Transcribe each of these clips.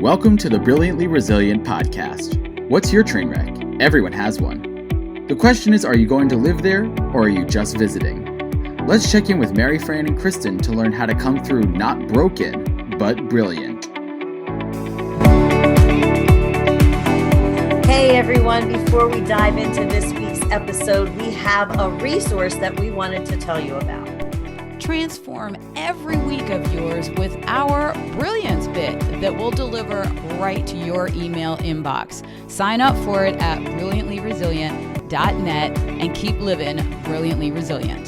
Welcome to the Brilliantly Resilient podcast. What's your train wreck? Everyone has one. The question is, are you going to live there or are you just visiting? Let's check in with Mary Fran and Kristen to learn how to come through not broken, but brilliant. Hey everyone, before we dive into this week's episode, we have a resource that we wanted to tell you about. Transform every week of yours with our Brilliance Bit that will deliver right to your email inbox. Sign up for it at brilliantlyresilient.net and keep living brilliantly resilient.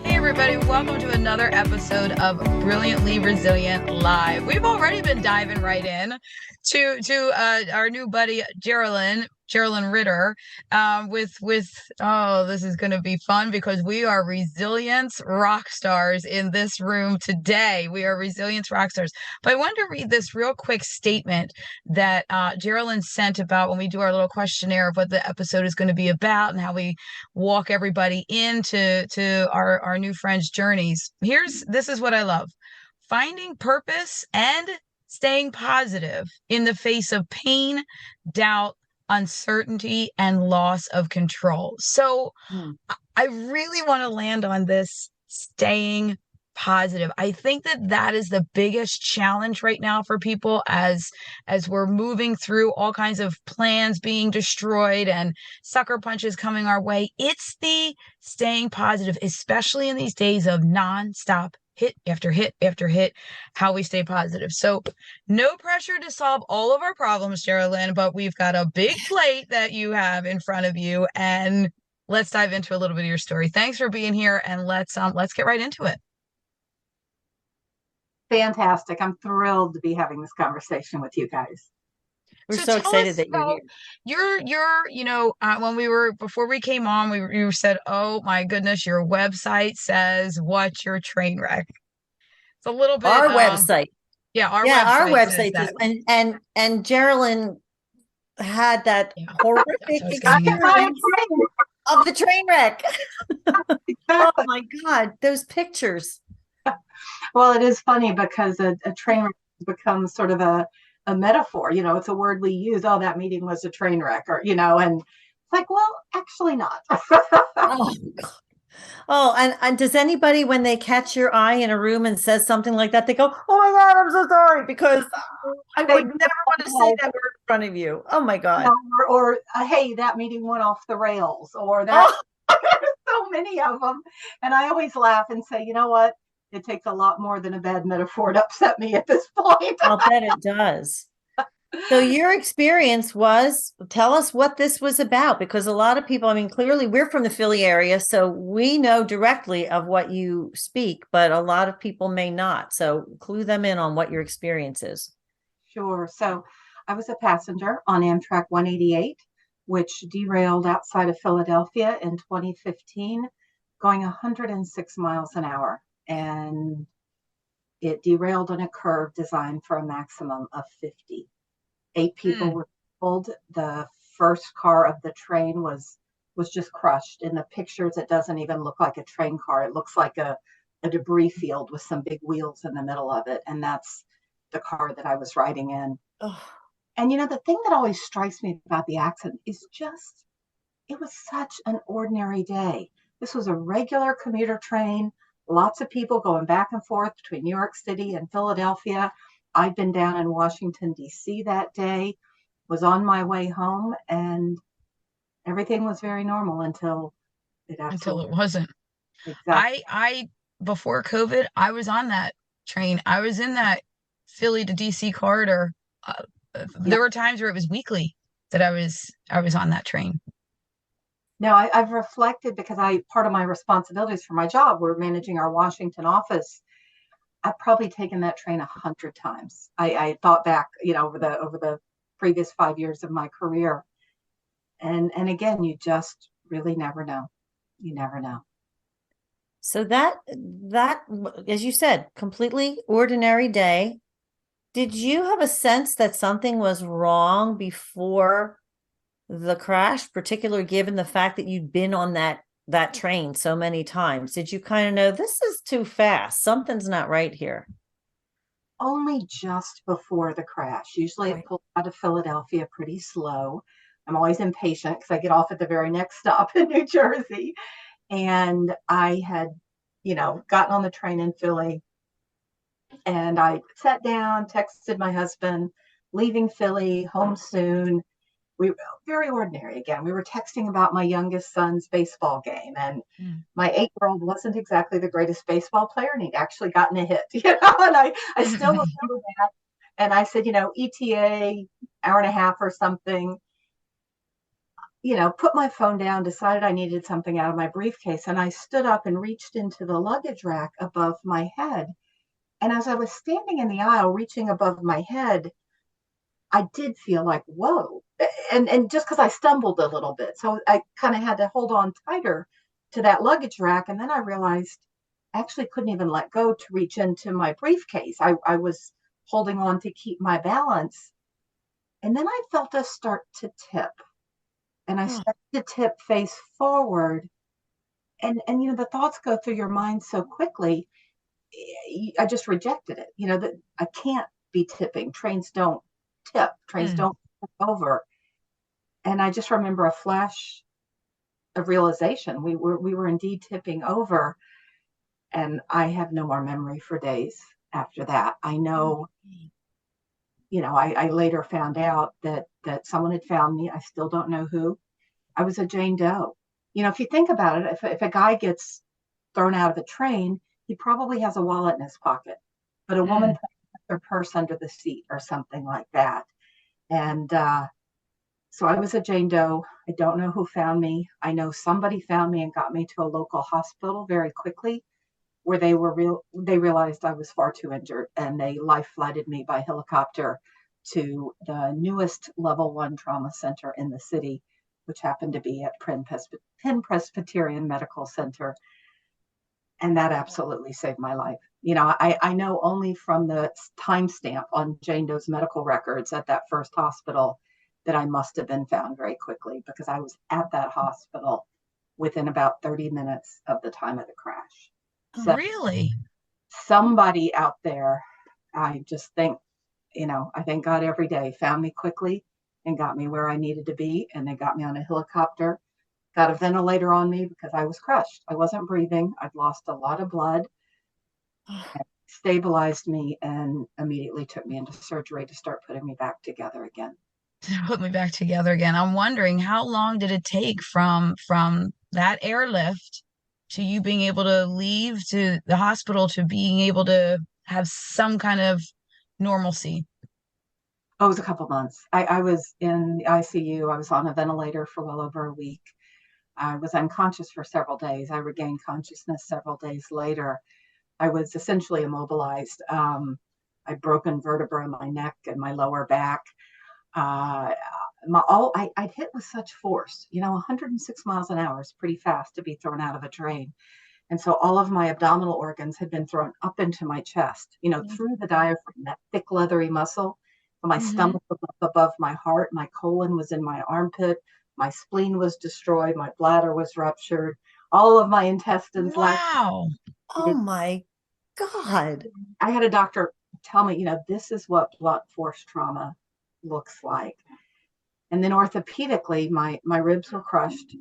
Hey everybody, welcome to another episode of Brilliantly Resilient Live. We've already been diving right in to our new buddy Geralyn Ritter with this is going to be fun because we are resilience rock stars in this room today. We are resilience rock stars. But I wanted to read this real quick statement that Geralyn sent about when we do our little questionnaire of what the episode is going to be about and how we walk everybody into our new friends' journeys. This is what I love. Finding purpose and staying positive in the face of pain, doubt, uncertainty, and loss of control. So I really want to land on this staying positive. I think that is the biggest challenge right now for people as we're moving through all kinds of plans being destroyed and sucker punches coming our way. It's the staying positive, especially in these days of nonstop hit after hit after hit, how we stay positive. So no pressure to solve all of our problems, Geralyn, but we've got a big plate that you have in front of you, and let's dive into a little bit of your story. Thanks for being here, and let's get right into it. Fantastic. I'm thrilled to be having this conversation with you guys. We're so excited that you're here. Before we came on, you said, oh my goodness, your website says what's your train wreck. It's a little bit our website. Yeah, our website says, and Geralyn had that horrific experience of the train wreck. Exactly. Oh my God, those pictures. Well, it is funny because a train wreck becomes sort of a metaphor. It's a word we use. Oh, that meeting was a train wreck, or and it's like, well, actually not. And does anybody, when they catch your eye in a room and says something like that, they go, oh my God, I'm so sorry, because I would never want to say that word in front of you. Oh my God. Or hey, that meeting went off the rails, or that. So many of them. And I always laugh and say, you know what? It takes a lot more than a bad metaphor to upset me at this point. I'll bet it does. So your experience was, tell us what this was about, because a lot of people, clearly we're from the Philly area, so we know directly of what you speak, but a lot of people may not. So clue them in on what your experience is. Sure. So I was a passenger on Amtrak 188, which derailed outside of Philadelphia in 2015, going 106 miles an hour. And it derailed on a curve designed for a maximum of 50. 8 people were killed. The first car of the train was just crushed. In the pictures, it doesn't even look like a train car. It looks like a debris field with some big wheels in the middle of it. And that's the car that I was riding in. Oh. And the thing that always strikes me about the accident is just, it was such an ordinary day. This was a regular commuter train. Lots of people going back and forth between New York City and Philadelphia. I'd been down in Washington, D.C. that day, was on my way home, and everything was very normal until it wasn't. Exactly. I before COVID, I was on that train. I was in that Philly to D.C. corridor. There were times where it was weekly that I was on that train. Now, I've reflected, because part of my responsibilities for my job were managing our Washington office. I've probably taken that train 100 times. I thought back, over the previous 5 years of my career, and again, you just really never know. You never know. So that, as you said, completely ordinary day. Did you have a sense that something was wrong before the crash, particularly given the fact that you'd been on that train so many times? Did you kind of know this is too fast? Something's not right here. only just before the crash. Usually it Right. pulled out of Philadelphia pretty slow. I'm always impatient because I get off at the very next stop in New Jersey. And I had, gotten on the train in Philly, and I sat down, texted my husband, leaving Philly, home soon. We were very ordinary again. We were texting about my youngest son's baseball game, and Mm. my 8-year-old wasn't exactly the greatest baseball player, and he'd actually gotten a hit, and I still remember that. And I said, ETA, hour and a half or something, put my phone down, decided I needed something out of my briefcase, and I stood up and reached into the luggage rack above my head. And as I was standing in the aisle, reaching above my head, I did feel like, whoa. And just because I stumbled a little bit. So I kind of had to hold on tighter to that luggage rack. And then I realized I actually couldn't even let go to reach into my briefcase. I was holding on to keep my balance. And then I felt us start to tip. And I Oh, started to tip face forward. And the thoughts go through your mind so quickly. I just rejected it. That I can't be tipping. Trains don't tip. Trains Mm. don't tip over. And I just remember a flash of realization. We were indeed tipping over, and I have no more memory for days after that. I know, I later found out that someone had found me. I still don't know who. I was a Jane Doe. If you think about it, if a guy gets thrown out of a train, he probably has a wallet in his pocket, but a woman Mm. puts her purse under the seat or something like that. And so I was a Jane Doe. I don't know who found me. I know somebody found me and got me to a local hospital very quickly, where they realized I was far too injured, and they life flighted me by helicopter to the newest level 1 trauma center in the city, which happened to be at Penn Presbyterian Medical Center. And that absolutely saved my life. I know only from the timestamp on Jane Doe's medical records at that first hospital that I must have been found very quickly, because I was at that hospital within about 30 minutes of the time of the crash. So Really? somebody out there, I just think, I thank God every day, found me quickly and got me where I needed to be. And they got me on a helicopter, got a ventilator on me because I was crushed. I wasn't breathing. I'd lost a lot of blood, stabilized me, and immediately took me into surgery to start putting me back together again. Put me back together again. I'm wondering, how long did it take from that airlift to you being able to leave to the hospital to being able to have some kind of normalcy? Oh, it was a couple months. I was in the ICU. I was on a ventilator for well over a week. I was unconscious for several days. I regained consciousness several days later. I was essentially immobilized. I'd broken vertebra in my neck and my lower back. Uh, I'd hit with such force. 106 miles an hour is pretty fast to be thrown out of a train. And so all of my abdominal organs had been thrown up into my chest, through the diaphragm, that thick leathery muscle. My Hmm. stomach was up above my heart. My colon was in my armpit. My spleen was destroyed. My bladder was ruptured. All of my intestines Wow. oh lacerated. my God. I had a doctor tell me, this is what blunt force trauma looks like. And then orthopedically, my ribs were crushed,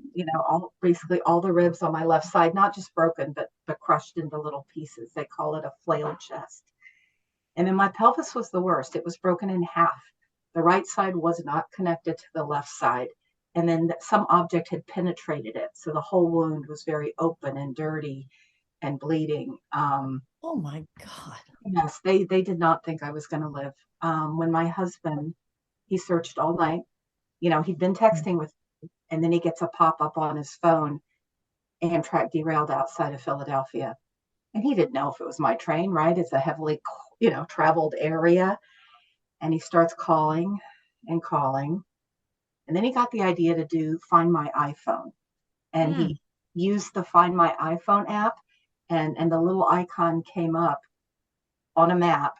basically all the ribs on my left side, not just broken, but crushed into little pieces. They call it a flail chest. And then my pelvis was the worst. It was broken in half. The right side was not connected to the left side. And then some object had penetrated it. So the whole wound was very open and dirty and bleeding. Oh my God. Yes, they did not think I was going to live. When my husband, he searched all night. He'd been texting with me, and then he gets a pop-up on his phone. Amtrak derailed outside of Philadelphia. And he didn't know if it was my train, right? It's a heavily, traveled area. And he starts calling and calling. And then he got the idea to do Find My iPhone. And Mm. he used the Find My iPhone app, and the little icon came up on a map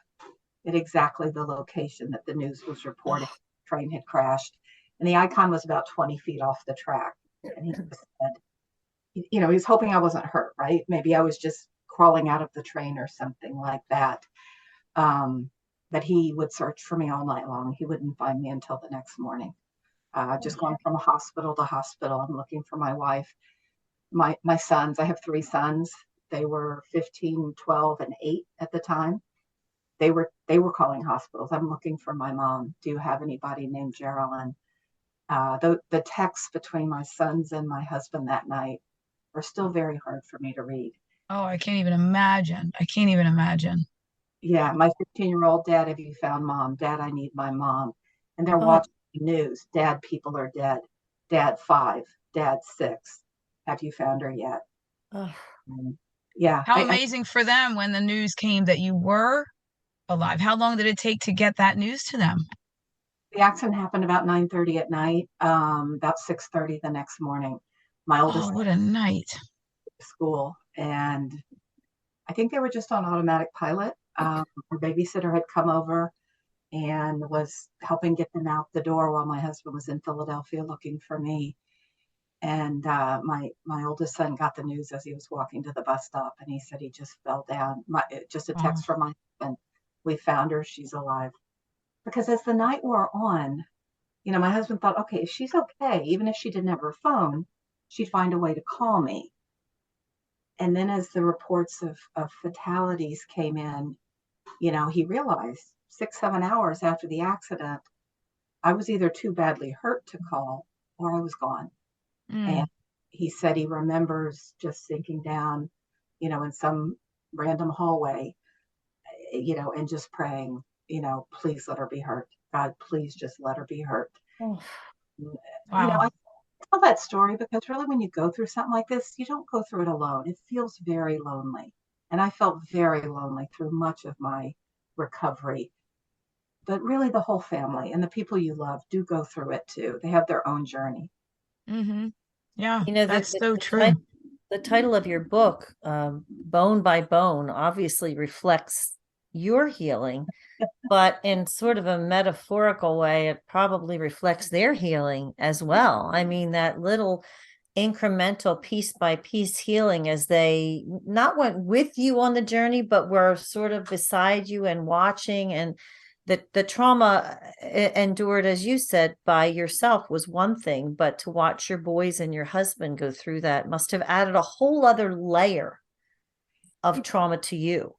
at exactly the location that the news was reporting the train had crashed. And the icon was about 20 feet off the track. And he said, he was hoping I wasn't hurt, right? Maybe I was just crawling out of the train or something like that. But he would search for me all night long. He wouldn't find me until the next morning. Just going from hospital to hospital. I'm looking for my wife. My sons, I have 3 sons. They were 15, 12, and 8 at the time. They were calling hospitals. I'm looking for my mom. Do you have anybody named Geralyn? The texts between my sons and my husband that night are still very hard for me to read. Oh, I can't even imagine. I can't even imagine. Yeah, my 15-year-old, Dad, have you found mom? Dad, I need my mom. And they're Oh, watching the news. Dad, people are dead. Dad, 5. Dad, 6. Have you found her yet? oh. Um, yeah, How amazing for them when the news came that you were alive. How long did it take to get that news to them? the accident happened about 9:30 at night. About 6:30 the next morning. My oldest Oh, went what a night. to school, and I think they were just on automatic pilot. Her babysitter had come over and was helping get them out the door while my husband was in Philadelphia looking for me. And my oldest son got the news as he was walking to the bus stop, and he said he just fell down. Just a Oh, text from my husband. We found her. She's alive. Because as the night wore on, my husband thought, okay, if she's okay, even if she didn't have her phone, she'd find a way to call me. And then as the reports of fatalities came in, he realized 6, 7 hours after the accident, I was either too badly hurt to call or I was gone. And mm, he said he remembers just sinking down, in some random hallway, and just praying, please let her be hurt. God, please just let her be hurt. Oh. wow. I tell that story because really when you go through something like this, you don't go through it alone. It feels very lonely. And I felt very lonely through much of my recovery. But really, the whole family and the people you love do go through it too. They have their own journey. Mm-hmm. Yeah, You know, that's so true. the title of your book, Bone by Bone, obviously reflects your healing, but in sort of a metaphorical way, it probably reflects their healing as well. I mean, that little incremental piece by piece healing as they not went with you on the journey, but were sort of beside you and watching. And the trauma endured, as you said, by yourself was one thing, but to watch your boys and your husband go through that must have added a whole other layer of trauma to you.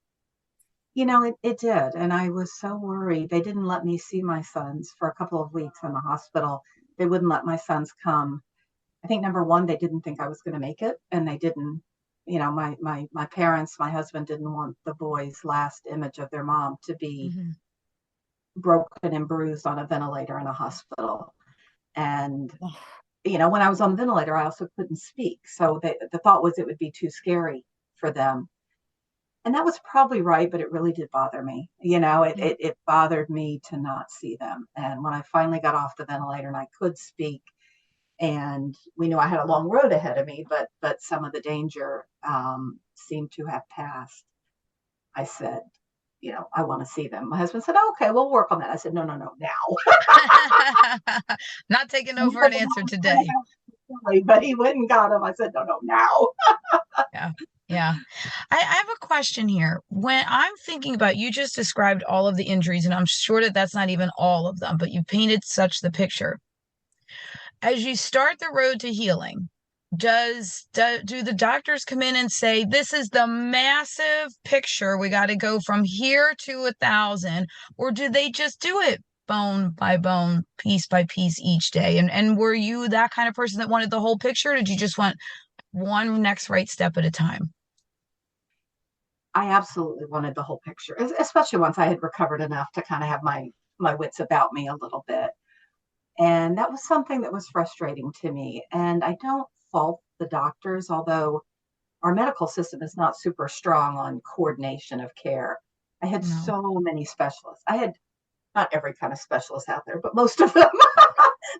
It did. And I was so worried. They didn't let me see my sons for a couple of weeks in the hospital. They wouldn't let my sons come. I think number one, they didn't think I was going to make it. And they didn't, my parents, my husband didn't want the boys' last image of their mom to be Mm-hmm. broken and bruised on a ventilator in a hospital. And, Oh, when I was on the ventilator, I also couldn't speak. So the thought was it would be too scary for them. And that was probably right, but it really did bother me. It bothered me to not see them. And when I finally got off the ventilator and I could speak, and we knew I had a long road ahead of me, but some of the danger seemed to have passed. I said, I want to see them. My husband said, oh, okay, we'll work on that. I said, no, now. Not taking no for an answer today. But he went and got him. I said, no, now. Yeah. Yeah. I have a question here. When I'm thinking about, you just described all of the injuries, and I'm sure that that's not even all of them, but you painted such the picture. As you start the road to healing, do the doctors come in and say, this is the massive picture, we got to go from here to 1,000, or do they just do it bone by bone, piece by piece each day? And were you that kind of person that wanted the whole picture, or did you just want one next right step at a time? I absolutely wanted the whole picture, especially once I had recovered enough to kind of have my wits about me a little bit. And that was something that was frustrating to me. And I don't fault the doctors, although our medical system is not super strong on coordination of care. I had No. so many specialists. I had not every kind of specialist out there, but most of them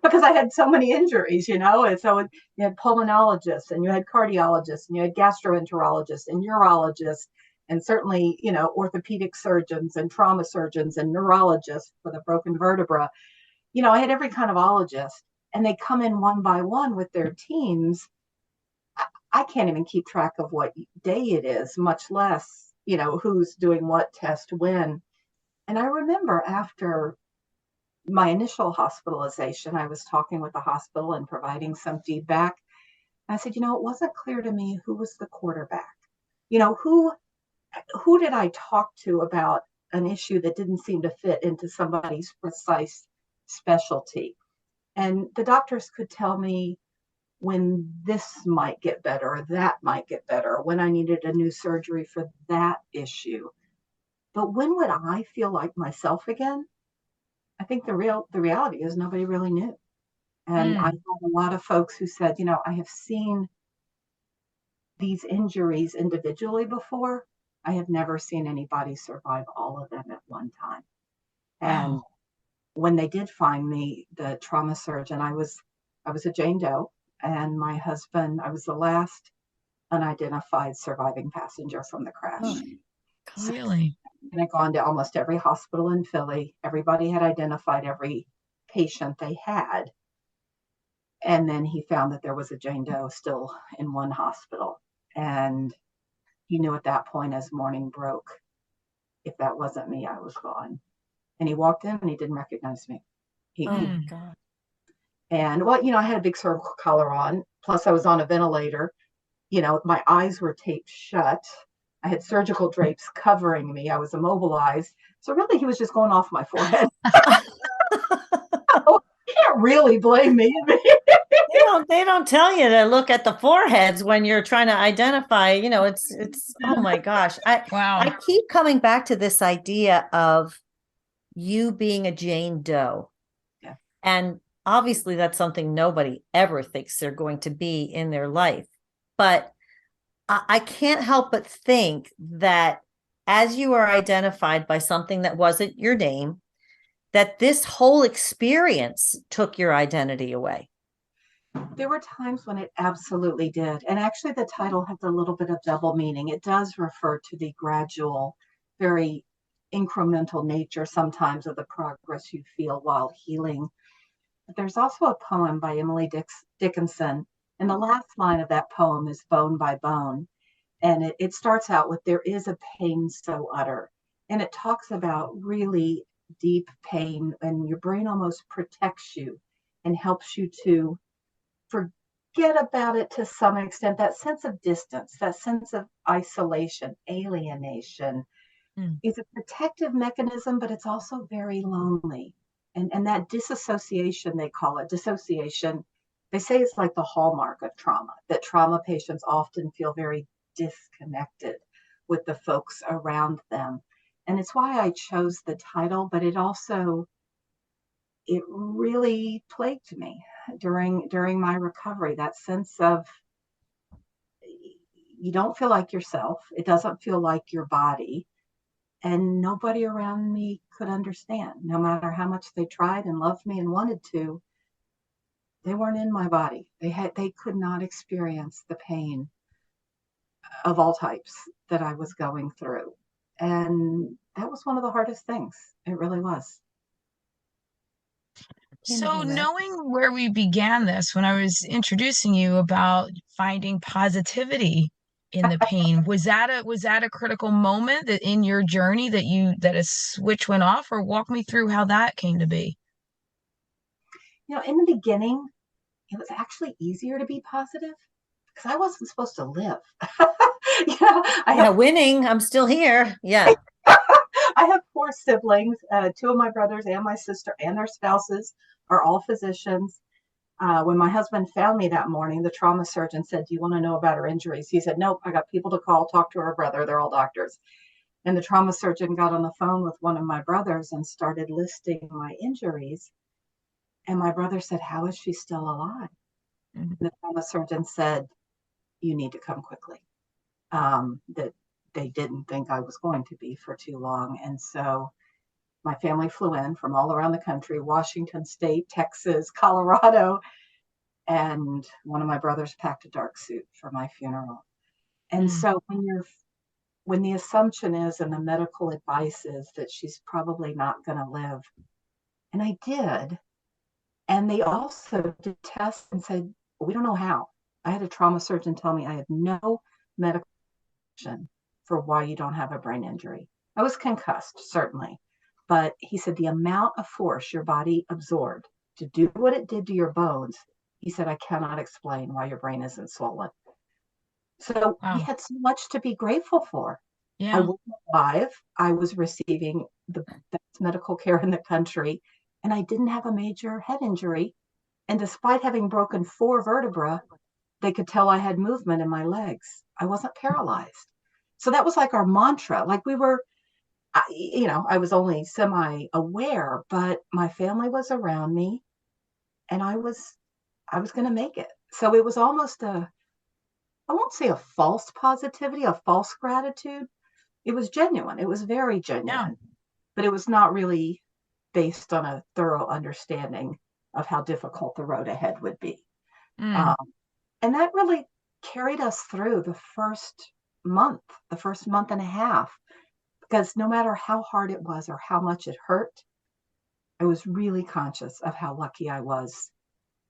because I had so many injuries, And so you had pulmonologists and you had cardiologists and you had gastroenterologists and urologists and certainly, orthopedic surgeons and trauma surgeons and neurologists for the broken vertebra. I had every kind of ologist, and they come in one by one with their teams. I can't even keep track of what day it is, much less, who's doing what test when. And I remember after my initial hospitalization, I was talking with the hospital and providing some feedback. I said, it wasn't clear to me who was the quarterback. Who did I talk to about an issue that didn't seem to fit into somebody's precise specialty? And the doctors could tell me when this might get better, or that might get better, when I needed a new surgery for that issue. But when would I feel like myself again? I think the reality is nobody really knew. And I had a lot of folks who said, I have seen these injuries individually before. I have never seen anybody survive all of them at one time. And Wow. when they did find me, the trauma surgeon, I was a Jane Doe, and my husband, I was the last unidentified surviving passenger from the crash. Oh, So Really? I had gone to almost every hospital in Philly. Everybody had identified every patient they had. And then he found that there was a Jane Doe still in one hospital. And he knew at that point, as morning broke, if that wasn't me, I was gone. And he walked in and he didn't recognize me. oh He my God. And well, I had a big cervical collar on, plus I was on a ventilator. My eyes were taped shut. I had surgical drapes covering me. I was immobilized. So really, he was just going off my forehead. Oh, you can't really blame me. They don't tell you to look at the foreheads when you're trying to identify, it's oh my gosh. Wow. I keep coming back to this idea of you being a Jane Doe. Yeah. And obviously that's something nobody ever thinks they're going to be in their life. But I can't help but think that as you are identified by something that wasn't your name, that this whole experience took your identity away. There were times when it absolutely did. And actually, the title has a little bit of double meaning. It does refer to the gradual, very incremental nature sometimes of the progress you feel while healing. But there's also a poem by Emily Dickinson. And the last line of that poem is bone by bone. And it starts out with, there is a pain so utter. And it talks about really deep pain, and your brain almost protects you and helps you to forget about it to some extent. That sense of distance, that sense of isolation, alienation is a protective mechanism, but it's also very lonely. And that disassociation, they call it dissociation, they say it's like the hallmark of trauma, that trauma patients often feel very disconnected with the folks around them. And it's why I chose the title, but it really plagued me during my recovery, that sense of you don't feel like yourself. It doesn't feel like your body. And nobody around me could understand. No matter how much they tried and loved me and wanted to, they weren't in my body. They could not experience the pain of all types that I was going through. And that was one of the hardest things. It really was. So knowing where we began this, when I was introducing you about finding positivity in the pain, was that a critical moment that in your journey that a switch went off, or walk me through how that came to be? In the beginning, it was actually easier to be positive because I wasn't supposed to live. Winning. I'm still here. Yeah. I have 4 siblings. 2 of my brothers and my sister and their spouses are all physicians. When my husband found me that morning, the trauma surgeon said, "Do you want to know about her injuries?" He said, "Nope, I got people to call, talk to her brother. They're all doctors." And the trauma surgeon got on the phone with one of my brothers and started listing my injuries. And my brother said, "How is she still alive?" Mm-hmm. The trauma surgeon said, "You need to come quickly." That they didn't think I was going to be for too long. And so my family flew in from all around the country, Washington State, Texas, Colorado, and one of my brothers packed a dark suit for my funeral. And so when the assumption is and the medical advice is that she's probably not going to live, and I did, and they also did tests and said, well, we don't know how. I had a trauma surgeon tell me I have no medical for why you don't have a brain injury. I was concussed, certainly, But he said the amount of force your body absorbed to do what it did to your bones, he said, I cannot explain why your brain isn't swollen. So we Wow. had so much to be grateful for. I Yeah. was alive. I was receiving the best medical care in the country, and I didn't have a major head injury. And despite having broken 4 vertebrae, they could tell I had movement in my legs. I wasn't paralyzed. So that was like our mantra. Like we were, I was only semi-aware, but my family was around me, and I was going to make it. So it was almost I won't say a false positivity, a false gratitude. It was genuine. It was very genuine, but it was not really based on a thorough understanding of how difficult the road ahead would be. Mm. And that really carried us through the first month and a half, because no matter how hard it was or how much it hurt, I was really conscious of how lucky I was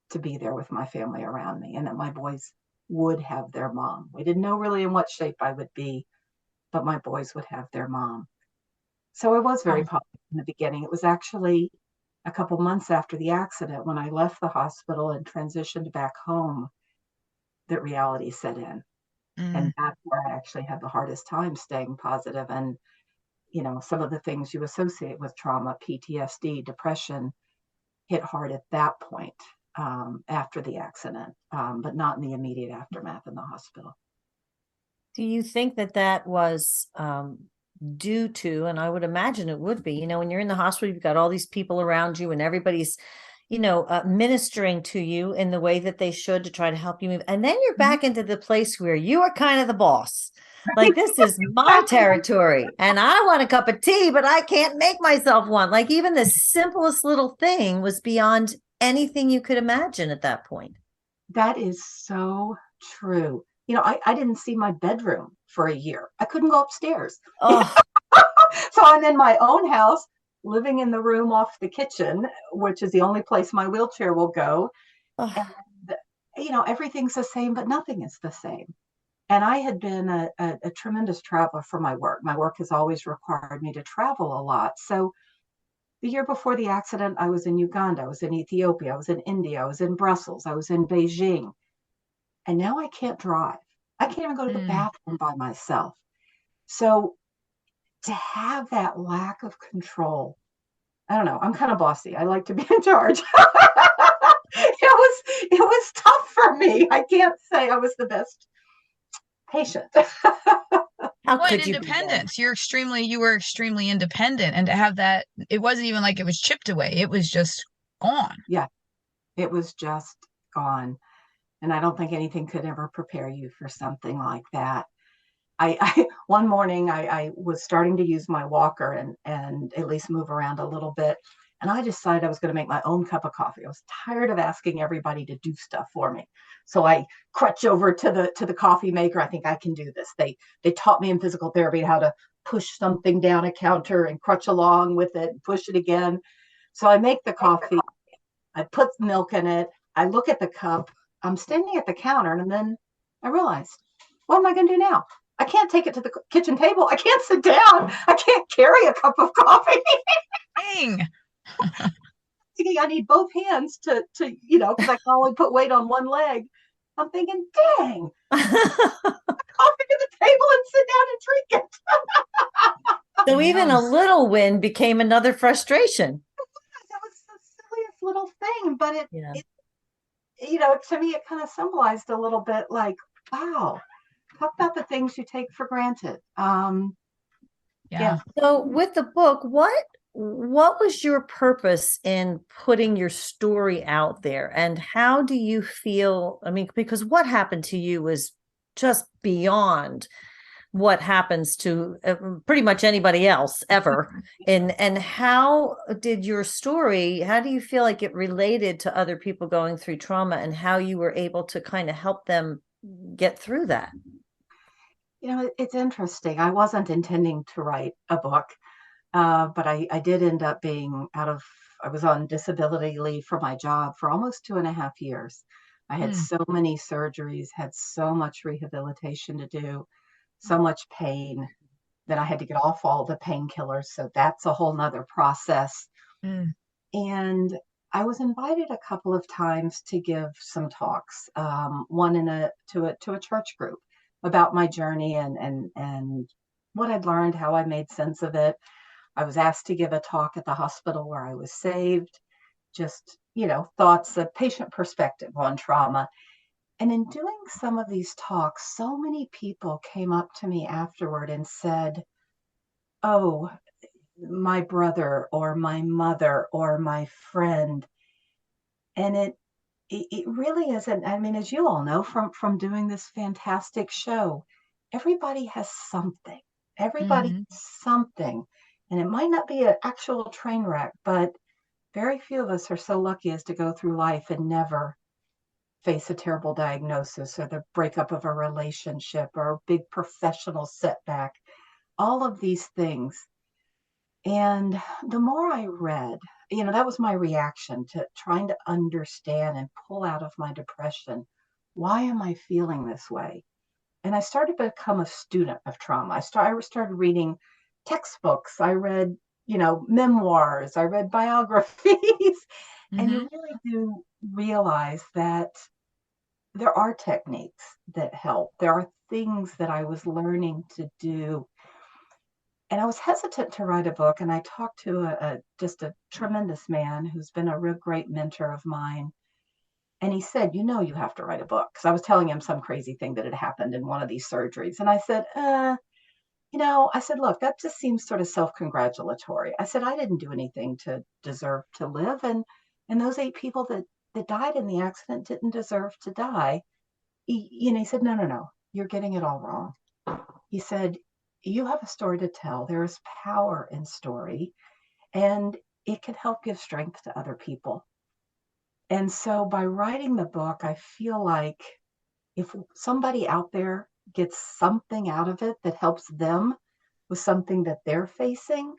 to be there with my family around me, and that my boys would have their mom. We didn't know really in what shape I would be, but my boys would have their mom. So I was very positive in the beginning. It was actually a couple months after the accident, when I left the hospital and transitioned back home, that reality set in. And that's where I actually had the hardest time staying positive. And, some of the things you associate with trauma, PTSD, depression, hit hard at that point, after the accident, but not in the immediate aftermath in the hospital. Do you think that was due to, and I would imagine it would be, when you're in the hospital, you've got all these people around you and everybody's, ministering to you in the way that they should to try to help you move. And then you're back into the place where you are kind of the boss. Like, this is my territory and I want a cup of tea, but I can't make myself one. Like, even the simplest little thing was beyond anything you could imagine at that point. That is so true. I didn't see my bedroom for a year. I couldn't go upstairs. Oh, So I'm in my own house, living in the room off the kitchen, which is the only place my wheelchair will go. oh. And, everything's the same, but nothing is the same. And I had been a tremendous traveler for my work. My work has always required me to travel a lot. So the year before the accident, I was in Uganda, I was in Ethiopia, I was in India, I was in Brussels, I was in Beijing. And now I can't drive. I can't even go to the bathroom by myself. So to have that lack of control, I don't know, I'm kind of bossy. I like to be in charge. It was tough for me. I can't say I was the best patient. How Well, could you independence. You were extremely independent, and to have that, it wasn't even like it was chipped away. It was just gone. Yeah, it was just gone. And I don't think anything could ever prepare you for something like that. One morning I was starting to use my walker and at least move around a little bit. And I decided I was going to make my own cup of coffee. I was tired of asking everybody to do stuff for me. So I crutch over to the coffee maker. I think I can do this. They taught me in physical therapy how to push something down a counter and crutch along with it and push it again. So I make the coffee. I put milk in it. I look at the cup. I'm standing at the counter, and then I realized, what am I going to do now? I can't take it to the kitchen table. I can't sit down. I can't carry a cup of coffee. Dang. I need both hands to because I can only put weight on one leg. I'm thinking, dang, coffee to the table and sit down and drink it. So even a little win became another frustration. That was the silliest little thing, but it to me, it kind of symbolized a little bit like, wow, talk about the things you take for granted. Yeah. So with the book, what was your purpose in putting your story out there, and how do you feel? I mean, because what happened to you was just beyond what happens to pretty much anybody else ever. And how did your story, how do you feel like it related to other people going through trauma, and how you were able to kind of help them get through that? It's interesting. I wasn't intending to write a book, but I did end up I was on disability leave for my job for almost 2.5 years. I had so many surgeries, had so much rehabilitation to do, so much pain, Then I had to get off all the painkillers. So that's a whole nother process. Mm. And I was invited a couple of times to give some talks, one to a church group about my journey and what I'd learned, how I made sense of it. I was asked to give a talk at the hospital where I was saved, just, thoughts, a patient perspective on trauma. And in doing some of these talks, so many people came up to me afterward and said, "Oh, my brother or my mother or my friend." And it really isn't. I mean, as you all know from doing this fantastic show, everybody has something. Everybody Mhm. has something. And it might not be an actual train wreck, but very few of us are so lucky as to go through life and never face a terrible diagnosis or the breakup of a relationship or a big professional setback, all of these things. And the more I read, that was my reaction to trying to understand and pull out of my depression. Why am I feeling this way? And I started to become a student of trauma. I started reading textbooks. I read, memoirs. I read biographies. And you Mhm. really do realize that there are techniques that help. There are things that I was learning to do. And I was hesitant to write a book. And I talked to just a tremendous man who's been a real great mentor of mine. And he said, you have to write a book. Because I was telling him some crazy thing that had happened in one of these surgeries. And I said, look, that just seems sort of self-congratulatory. I said, I didn't do anything to deserve to live. And those 8 people that died in the accident didn't deserve to die. He said, no, you're getting it all wrong. He said, you have a story to tell. There is power in story, and it can help give strength to other people. And so by writing the book, I feel like if somebody out there gets something out of it that helps them with something that they're facing,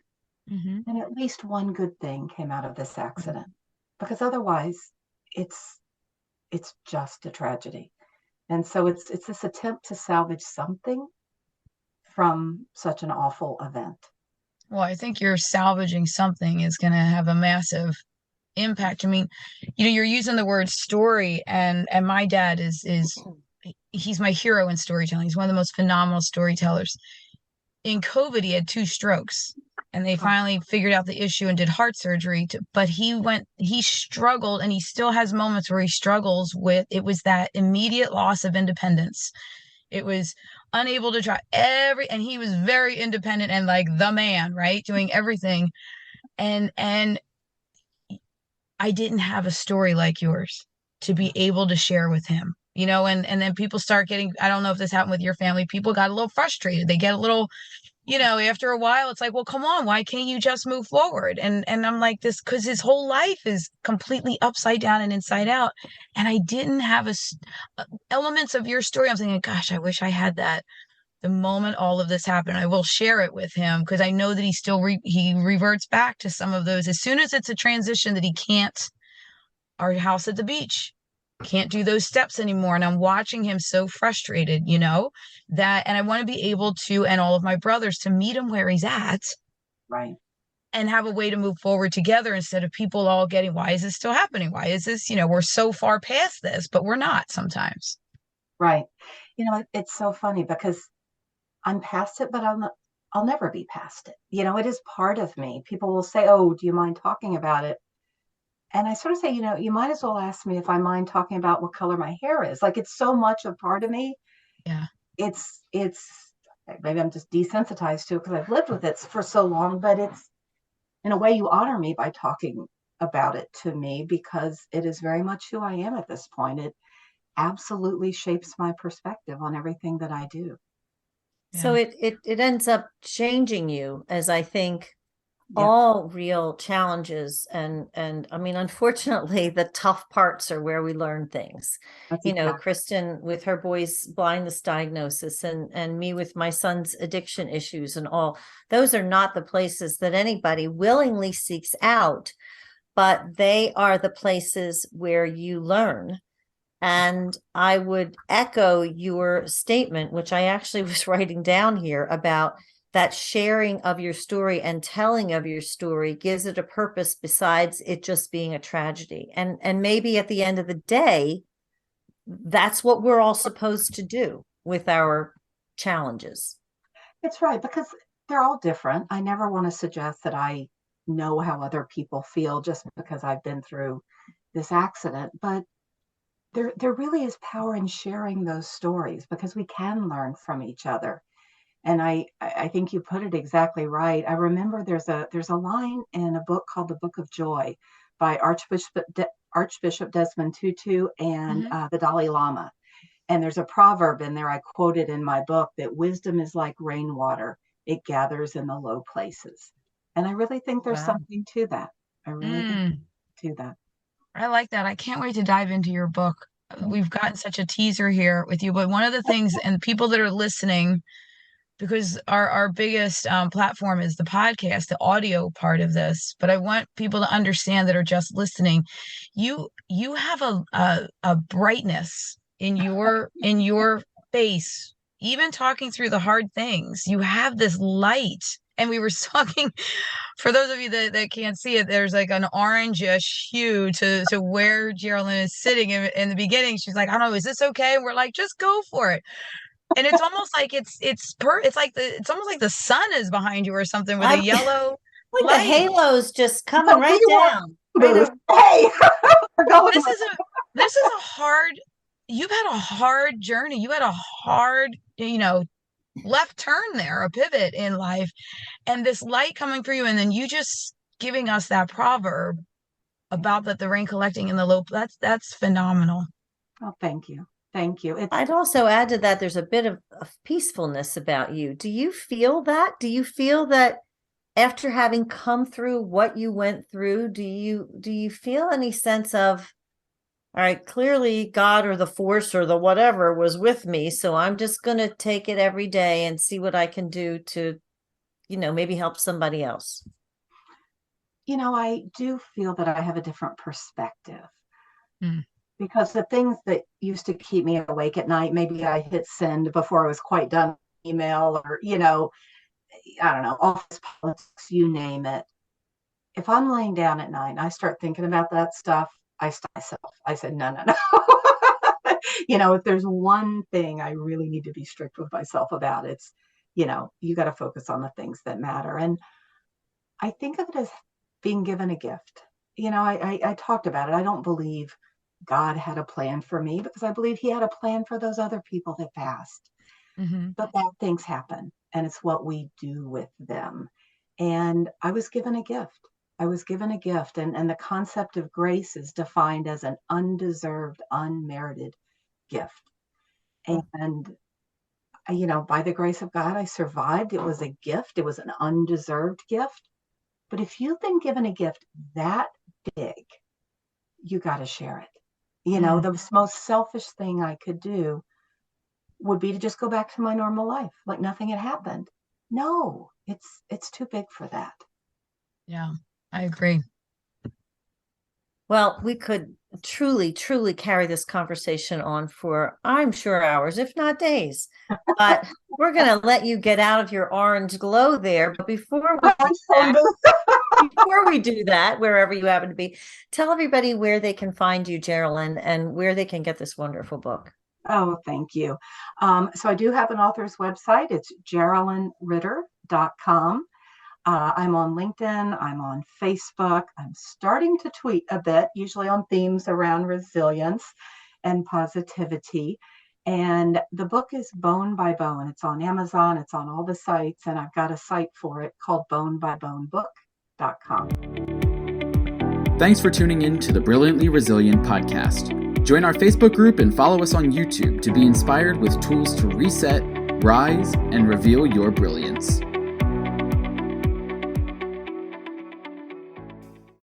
Mhm. then at least one good thing came out of this accident. Because otherwise, it's just a tragedy. And so it's this attempt to salvage something from such an awful event. Well, I think you're salvaging something is going to have a massive impact. I mean, you're using the word story, and my dad is he's my hero in storytelling. He's one of the most phenomenal storytellers. In COVID, he had 2 strokes, and they finally figured out the issue and did heart surgery. But he struggled, and he still has moments where he struggles with it. Was that immediate loss of independence. It was unable to try and he was very independent and like the man, right? Doing everything. And I didn't have a story like yours to be able to share with him, and then people start getting, I don't know if this happened with your family, people got a little frustrated. They get a little, after a while, it's like, well, come on, why can't you just move forward? And I'm like, this, because his whole life is completely upside down and inside out. And I didn't have elements of your story. I'm thinking, gosh, I wish I had that the moment all of this happened. I will share it with him because I know that he still he reverts back to some of those as soon as it's a transition that he can't. Our house at the beach can't do those steps anymore, and I'm watching him so frustrated, that, and I want to be able to, and all of my brothers, to meet him where he's at Right. and have a way to move forward together instead of people all getting, why is this still happening? Why is this, we're so far past this, but we're not sometimes. Right. It's so funny because I'm past it, but I'll never be past it. It is part of me. People will say, "Oh, do you mind talking about it?" And I sort of say, you might as well ask me if I mind talking about what color my hair is. Like, it's so much a part of me. Yeah. It's maybe I'm just desensitized to it because I've lived with it for so long, but it's, in a way, you honor me by talking about it to me because it is very much who I am at this point. It absolutely shapes my perspective on everything that I do. So Yeah. it ends up changing you, as I think Yeah. all real challenges, and I mean, unfortunately, the tough parts are where we learn things. That's exactly. Kristen with her boy's blindness diagnosis, and me with my son's addiction issues, and all those are not the places that anybody willingly seeks out, but they are the places where you learn. And I would echo your statement, which I actually was writing down here, about that sharing of your story and telling of your story gives it a purpose besides it just being a tragedy. And maybe at the end of the day, that's what we're all supposed to do with our challenges. It's right, because they're all different. I never want to suggest that I know how other people feel just because I've been through this accident, but there really is power in sharing those stories because we can learn from each other. And I think you put it exactly right. I remember there's a line in a book called The Book of Joy by Archbishop Desmond Tutu and the Dalai Lama. And there's a proverb in there, I quoted in my book, that wisdom is like rainwater. It gathers in the low places. And I really think there's something to that. I really think to that. I like that. I can't wait to dive into your book. We've gotten such a teaser here with you, but one of the things, and people that are listening, because our biggest platform is the podcast, the audio part of this. But I want people to understand that are just listening. You have a brightness in your face, even talking through the hard things. You have this light. And we were talking, for those of you that can't see it, there's like an orangish hue to where Geralyn is sitting. In the beginning, she's like, I don't know, is this okay? And we're like, just go for it. And it's almost like it's almost like the sun is behind you or something with a yellow like light. The halo's just coming right down. Hey, this is a hard. You've had a hard journey. You had a hard, left turn there, a pivot in life, and this light coming through you, and then you just giving us that proverb about the rain collecting in the low. That's phenomenal. Oh, thank you. Thank you. I'd also add to that, there's a bit of peacefulness about you. Do you feel that? Do you feel that after having come through what you went through, do you feel any sense of, all right, clearly God or the force or the whatever was with me, so I'm just going to take it every day and see what I can do to, maybe help somebody else? I do feel that I have a different perspective. Because the things that used to keep me awake at night, maybe I hit send before I was quite done email, or, I don't know, office politics, you name it. If I'm laying down at night and I start thinking about that stuff, I stop myself. I said, no. If there's one thing I really need to be strict with myself about, it's, you got to focus on the things that matter. And I think of it as being given a gift. I talked about it. I don't believe God had a plan for me, because I believe he had a plan for those other people that passed. But bad things happen, and it's what we do with them. And I was given a gift. And the concept of grace is defined as an undeserved, unmerited gift. And, by the grace of God, I survived. It was a gift. It was an undeserved gift. But if you've been given a gift that big, you got to share it. The most selfish thing I could do would be to just go back to my normal life, like nothing had happened. No, it's too big for that. Yeah, I agree. Well, we could truly, truly carry this conversation on for, I'm sure, hours, if not days. But we're going to let you get out of your orange glow there. But before we do that, wherever you happen to be, tell everybody where they can find you, Geralyn, and where they can get this wonderful book. Oh, thank you. So I do have an author's website. It's GeralynRitter.com. I'm on LinkedIn. I'm on Facebook. I'm starting to tweet a bit, usually on themes around resilience and positivity. And the book is Bone by Bone. It's on Amazon. It's on all the sites. And I've got a site for it called bonebybonebook.com. Thanks for tuning in to the Brilliantly Resilient podcast. Join our Facebook group and follow us on YouTube to be inspired with tools to reset, rise, and reveal your brilliance.